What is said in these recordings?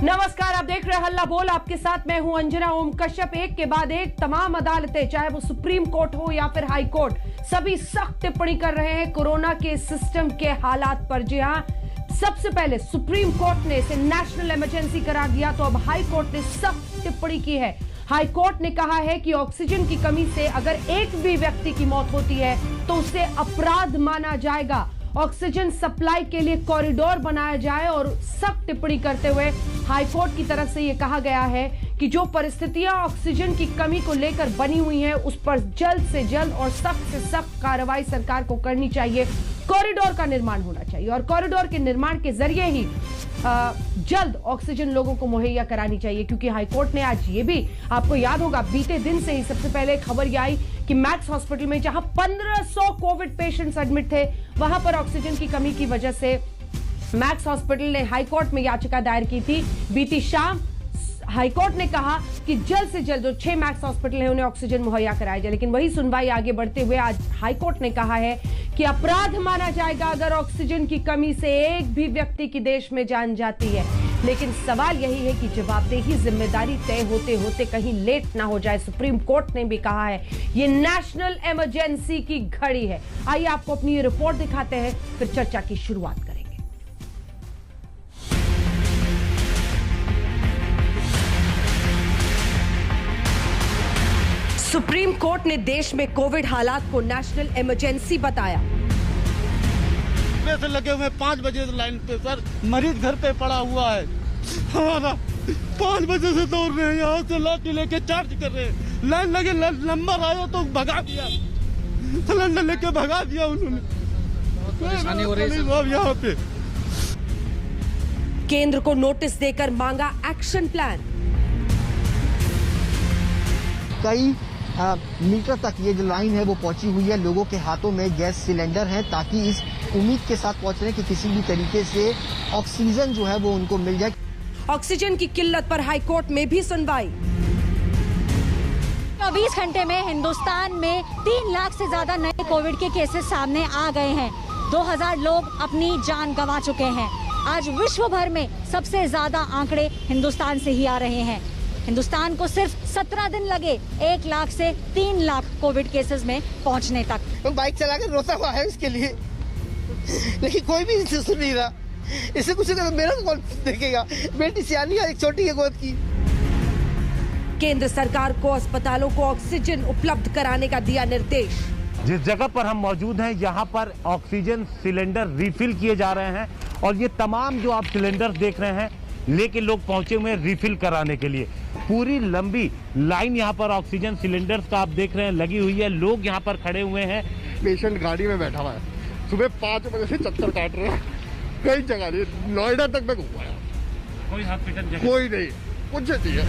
नमस्कार, आप देख रहे हैं हल्ला बोल। आपके साथ मैं हूं अंजना ओम कश्यप। एक के बाद एक तमाम अदालतें, चाहे वो सुप्रीम कोर्ट हो या फिर हाई कोर्ट, सभी सख्त टिप्पणी कर रहे हैं कोरोना के सिस्टम के हालात पर। जी हां, सबसे पहले सुप्रीम कोर्ट ने इसे नेशनल इमरजेंसी करार दिया, तो अब हाई कोर्ट ने सख्त टिप्पणी की है। हाई कोर्ट ने कहा है कि ऑक्सीजन की कमी से अगर एक भी व्यक्ति की मौत होती है तो उसे अपराध माना जाएगा। ऑक्सीजन सप्लाई के लिए कॉरिडोर बनाया जाए। और सख्त टिप्पणी करते हुए हाई कोर्ट की तरफ से यह कहा गया है कि जो परिस्थितियां ऑक्सीजन की कमी को लेकर बनी हुई हैं, उस पर जल्द से जल्द और सख्त से सख्त कार्रवाई सरकार को करनी चाहिए। कॉरिडोर का निर्माण होना चाहिए और कॉरिडोर के निर्माण के जरिए ही जल्द ऑक्सीजन लोगों को मुहैया करानी चाहिए। क्योंकि हाईकोर्ट ने आज ये भी, आपको याद होगा, बीते दिन से ही सबसे पहले खबर यह आई कि मैक्स हॉस्पिटल में जहां 1500 कोविड पेशेंट्स एडमिट थे, वहां पर ऑक्सीजन की कमी की वजह से मैक्स हॉस्पिटल ने हाईकोर्ट में याचिका दायर की थी। बीती शाम हाईकोर्ट ने कहा कि जल्द से जल्द जो 6 मैक्स हॉस्पिटल है उन्हें ऑक्सीजन मुहैया कराया जाए। लेकिन वही सुनवाई आगे बढ़ते हुए आज हाईकोर्ट ने कहा है कि अपराध माना जाएगा अगर ऑक्सीजन की कमी से एक भी व्यक्ति की देश में जान जाती है। लेकिन सवाल यही है कि जवाबदेही, जिम्मेदारी तय होते होते कहीं लेट ना हो जाए। सुप्रीम कोर्ट ने भी कहा है ये नेशनल इमरजेंसी की घड़ी है। आइए आपको अपनी ये रिपोर्ट दिखाते हैं, फिर चर्चा की शुरुआत करेंगे। सुप्रीम कोर्ट ने देश में कोविड हालात को नेशनल इमरजेंसी बताया। से लगे हुए 5 बजे लाइन पे सर, मरीज घर पे पड़ा हुआ है। हमारा 5 बजे से दौड़ रहे हैं, यहाँ से लाठी लेके चार्ज कर रहे हैं। लाइन लगे, नंबर आया तो भगा दिया, सिलेंडर लेके भगा दिया उन्होंने। परेशानी हो रही है यहाँ पे। केंद्र को नोटिस देकर मांगा एक्शन प्लान। कई मीटर तक ये जो लाइन है वो पहुंची हुई है। लोगों के हाथों में गैस सिलेंडर हैं ताकि इस उम्मीद के साथ पहुंच रहे हैं कि किसी भी तरीके से ऑक्सीजन जो है वो उनको मिल जाए। ऑक्सीजन की किल्लत पर हाईकोर्ट में भी सुनवाई। 24 घंटे में हिंदुस्तान में 3 लाख से ज्यादा नए कोविड के केसेस सामने आ गए हैं। 2000 लोग अपनी जान गंवा चुके हैं। आज विश्व भर में सबसे ज्यादा आंकड़े हिंदुस्तान से ही आ रहे हैं। हिंदुस्तान को सिर्फ 17 दिन लगे 1 लाख से 3 लाख कोविड केसेस में पहुंचने तक। तो बाइक चला कर रोता हुआ है उसके लिए, लेकिन कोई भी इसे सुन नहीं रहा। इससे कुछ मेरा कौन देखेगा? बेटी सियानी है, एक छोटी है गोद की। केंद्र सरकार को अस्पतालों को ऑक्सीजन उपलब्ध कराने का दिया निर्देश। जिस जगह पर हम मौजूद हैं, यहाँ पर ऑक्सीजन सिलेंडर रिफिल किए जा रहे हैं और ये तमाम जो आप सिलेंडर देख रहे हैं लेके लोग पहुंचे हुए हैं रिफिल कराने के लिए। पूरी लंबी लाइन यहाँ पर ऑक्सीजन सिलेंडर्स का आप देख रहे हैं लगी हुई है। लोग यहाँ पर खड़े हुए हैं। पेशेंट गाड़ी में बैठा हुआ है, सुबह 5 बजे से चक्कर काट रहे हैं। कई जगह नहीं, नोएडा तक मैं घूमा, कोई हॉस्पिटल कोई नहीं, कुछ नहीं है।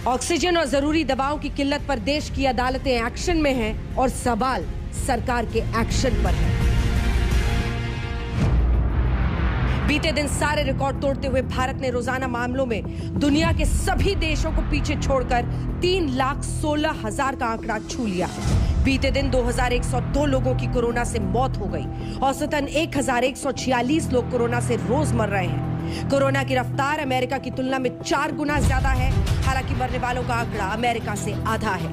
ऑक्सीजन और जरूरी दवाओं की किल्लत पर देश की अदालतें एक्शन में हैं और सवाल सरकार के एक्शन पर है। बीते दिन सारे रिकॉर्ड तोड़ते हुए भारत ने रोजाना मामलों में दुनिया के सभी देशों को पीछे छोड़कर 3,16,000 का आंकड़ा छू लिया। बीते दिन 2102 लोगों की कोरोना से मौत हो गई। औसतन 1146 लोग कोरोना से रोज मर रहे हैं। कोरोना की रफ्तार अमेरिका की तुलना में 4 गुना ज्यादा है। हालांकि मरने वालों का आंकड़ा अमेरिका से आधा है।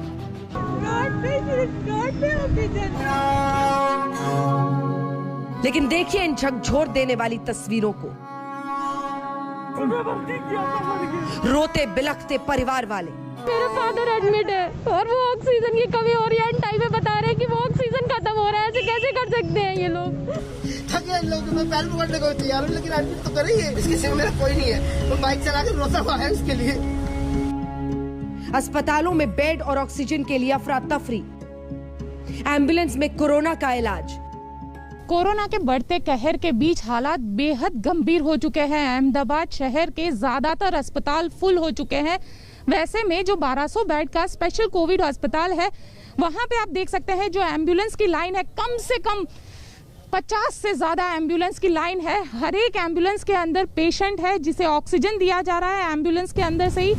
लेकिन देखिए इन झकझोर देने वाली तस्वीरों को। रोते बिलखते परिवार वाले। मेरा फादर एडमिट है और वो ऑक्सीजन की कमी हो रही है। टाइम में बता रहे हैं कि वो ऑक्सीजन खत्म हो रहा है। ऐसे कैसे कर सकते हैं ये लोग? थके लोग, मैं पैर पकड़ने को तैयार हूं, लेकिन एडमिट तो कर ही है। इसके सिवा मेरा कोई नहीं है। तो बाइक चला कर रोता हुआ है उसके लिए। अस्पतालों में बेड और ऑक्सीजन के लिए अफरा तफरी। एम्बुलेंस में कोरोना का इलाज। कोरोना के बढ़ते कहर के बीच हालात बेहद गंभीर हो चुके हैं। अहमदाबाद शहर के ज्यादातर अस्पताल फुल हो चुके हैं। वैसे में जो 1200 बेड का स्पेशल कोविड अस्पताल है, वहां पे आप देख सकते हैं जो एम्बुलेंस की लाइन है, कम से कम 50 से ज्यादा एम्बुलेंस की लाइन है। हर एक एम्बुलेंस के अंदर पेशेंट है जिसे ऑक्सीजन दिया जा रहा है एम्बुलेंस के अंदर से ही।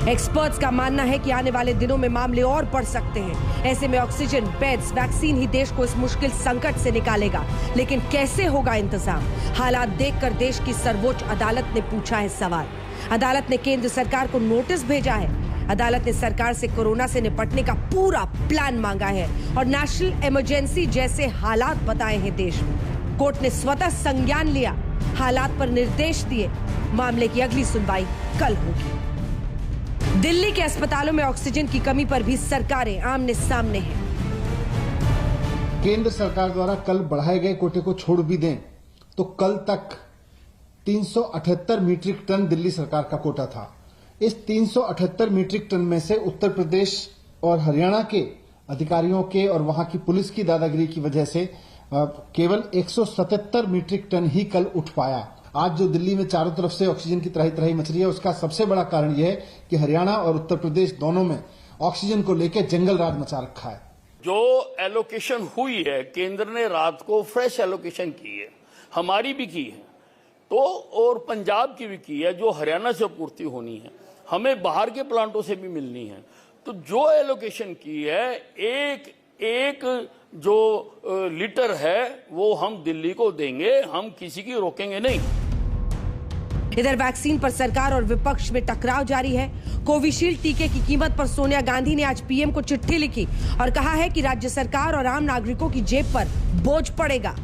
एक्सपर्ट्स का मानना है कि आने वाले दिनों में मामले और बढ़ सकते हैं। ऐसे में ऑक्सीजन, बेड्स, वैक्सीन ही देश को इस मुश्किल संकट से निकालेगा। लेकिन कैसे होगा इंतजाम? हालात देखकर देश की सर्वोच्च अदालत ने पूछा है सवाल। अदालत ने केंद्र सरकार को नोटिस भेजा है। अदालत ने सरकार से कोरोना से निपटने का पूरा प्लान मांगा है और नेशनल इमरजेंसी जैसे हालात बताए हैं देश में। कोर्ट ने स्वतः संज्ञान लिया, हालात पर निर्देश दिए। मामले की अगली सुनवाई कल होगी। दिल्ली के अस्पतालों में ऑक्सीजन की कमी पर भी सरकारें आमने सामने हैं। केंद्र सरकार द्वारा कल बढ़ाए गए कोटे को छोड़ भी दें तो कल तक 378 मीट्रिक टन दिल्ली सरकार का कोटा था। इस 378 मीट्रिक टन में से उत्तर प्रदेश और हरियाणा के अधिकारियों के और वहां की पुलिस की दादागिरी की वजह से केवल 177 मीट्रिक टन ही कल उठ पाया। आज जो दिल्ली में चारों तरफ से ऑक्सीजन की त्राही त्राही मच रही है, उसका सबसे बड़ा कारण यह है कि हरियाणा और उत्तर प्रदेश दोनों में ऑक्सीजन को लेकर जंगल राज मचा रखा है। जो एलोकेशन हुई है, केंद्र ने रात को फ्रेश एलोकेशन की है, हमारी भी की है तो, और पंजाब की भी की है, जो हरियाणा से पूर्ति होनी है, हमें बाहर के प्लांटों से भी मिलनी है। तो जो एलोकेशन की है, एक जो लीटर है वो हम दिल्ली को देंगे, हम किसी की रोकेंगे नहीं। इधर वैक्सीन पर सरकार और विपक्ष में टकराव जारी है। कोविशील्ड टीके की कीमत पर सोनिया गांधी ने आज पीएम को चिट्ठी लिखी और कहा है कि राज्य सरकार और आम नागरिकों की जेब पर बोझ पड़ेगा।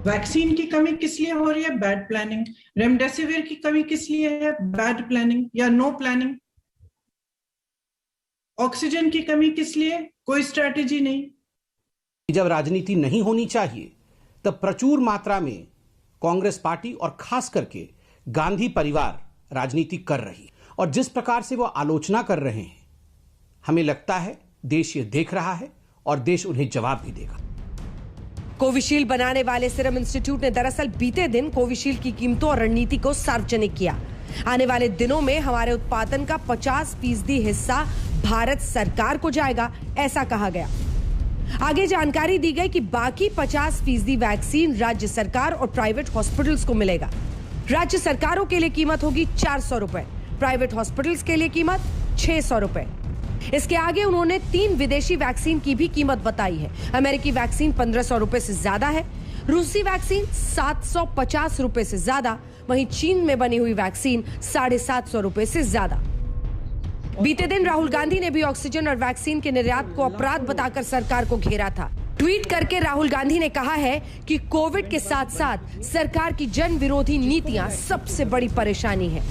वैक्सीन की कमी किस लिए हो रही है? Bad planning. रेमडेसिविर की कमी किस लिए है? बैड प्लानिंग या नो प्लानिंग। ऑक्सीजन की कमी किस लिए? कोई स्ट्रैटेजी नहीं। जब राजनीति नहीं होनी चाहिए तब प्रचुर मात्रा में कांग्रेस पार्टी और खास करके गांधी परिवार राजनीति कर रही, और जिस प्रकार से वो आलोचना कर रहे हैं, हमें लगता है देश ये देख रहा है और देश उन्हें जवाब भी देगा। कोविशील्ड बनाने वाले सीरम इंस्टीट्यूट ने दरअसल बीते दिन कोविशील्ड की कीमतों और रणनीति को सार्वजनिक किया। आने वाले दिनों में हमारे उत्पादन का 50% हिस्सा भारत सरकार को जाएगा, ऐसा कहा गया। आगे जानकारी दी गई कि बाकी 50% वैक्सीन राज्य सरकार और प्राइवेट हॉस्पिटल्स को मिलेगा। राज्य सरकारों के लिए कीमत होगी 400 रुपए, प्राइवेट हॉस्पिटल्स के लिए कीमत 600 रुपए। इसके आगे उन्होंने 3 विदेशी वैक्सीन की भी कीमत बताई है। अमेरिकी वैक्सीन 1500 रुपए से ज्यादा है, रूसी वैक्सीन 750 रुपए से ज्यादा, वहीं चीन में बनी हुई वैक्सीन 750 रुपए से ज्यादा। बीते दिन राहुल गांधी ने भी ऑक्सीजन और वैक्सीन के निर्यात को अपराध बताकर सरकार को घेरा था। ट्वीट करके राहुल गांधी ने कहा है कि कोविड के साथ साथ सरकार की जन विरोधी नीतियां सबसे बड़ी परेशानी है।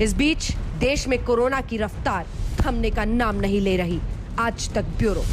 इस बीच देश में कोरोना की रफ्तार थमने का नाम नहीं ले रही। आज तक ब्यूरो।